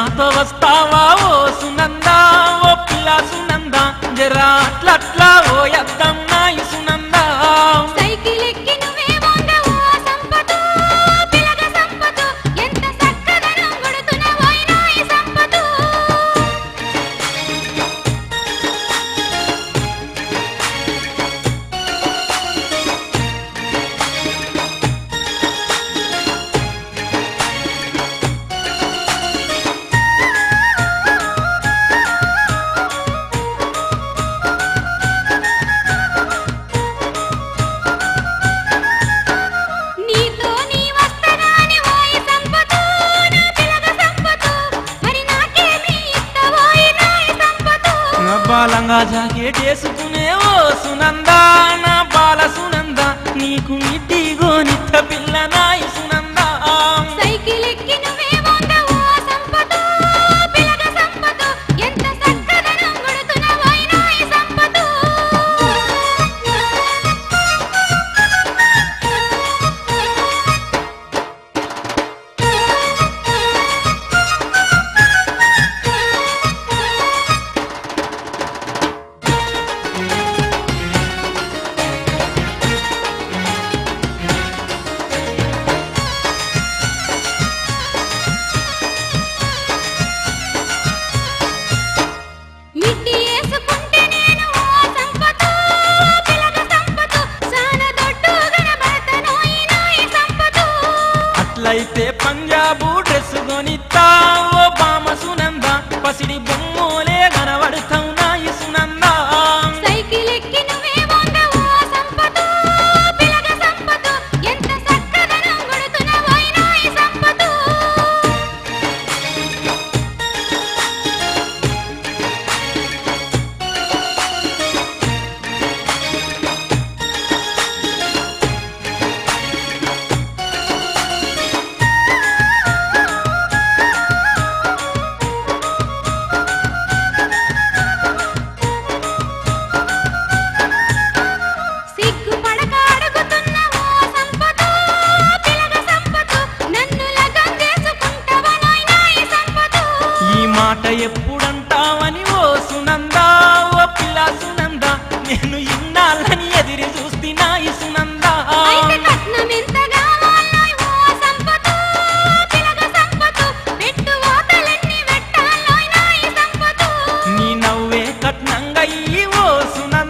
నాతో వస్తావా ఓ సునందా ఓ పిల్ల సునందా జరా అట్లట్లా ఓ యద్దం నాయి సునందా సైకిల్ ఎక్కి నువ్వే వంగవో సంపతో పిలగ సంపతో ఎంత చక్కదనం కొడుతున్నవోయ్ నాయి సంపతో నీతో నీ వస్తనాని ఓయ్ సంపతో నా పిలగ సంపతో మరి నాకేమి ఇత్తవోయ్ నాయి సంపతో నా బాలంగా జాకెట్ వేసుకునే ఓ సునందా నా బాల సునందా నీకు నిద్దిగో నిత్త పిల్ల నాయి సునందా సైకిల్ ఎక్కి నువ్వే వంగవో సంపతో పిలగ సంపతో ఎంత చక్కదనం కొడుతున్నవోయ్ నాయి సంపతో మిట్టి వేసుకుంటే నేను ఓ సంపతో పిలగ సంపతో సాన దొడ్డు గనబడతనోయ్ నాయి సంపతో అట్లయితే పంజాబు డ్రెస్ కొనిత్తా ఓ బామ సునందా పసిడి బొమ్మోలే కనబడతావు నాయి సునందా సైకిల్ ఎక్కి నువ్వే వంగవో సంపతో పిలగ సంపతో ఎంత చక్కదనం కొడుతున్నవోయ్ నాయి సంపతో సిగ్గుపడక అడుగుతున్నవో సంపతో పిలగ సంపతో నన్ను లగం చేసుకుంటవనోయ్ నాయి సంపతో ఈ మాట ఎప్పుడంటావని ఓ సునందా ఓ పిల్ల సునందా నేను ఇన్నాళ్ళని ఎదిరి చూస్తినా ఈ సునందా అయితే కట్నం ఎంత కావాలోయ్ ఓ సంపతో పిలగ సంపతో పెట్టు ఓతలెన్ని పెట్టాలోయ్ నాయి సంపతో నీ నవ్వే కట్నంగా ఈ ఓ సునందా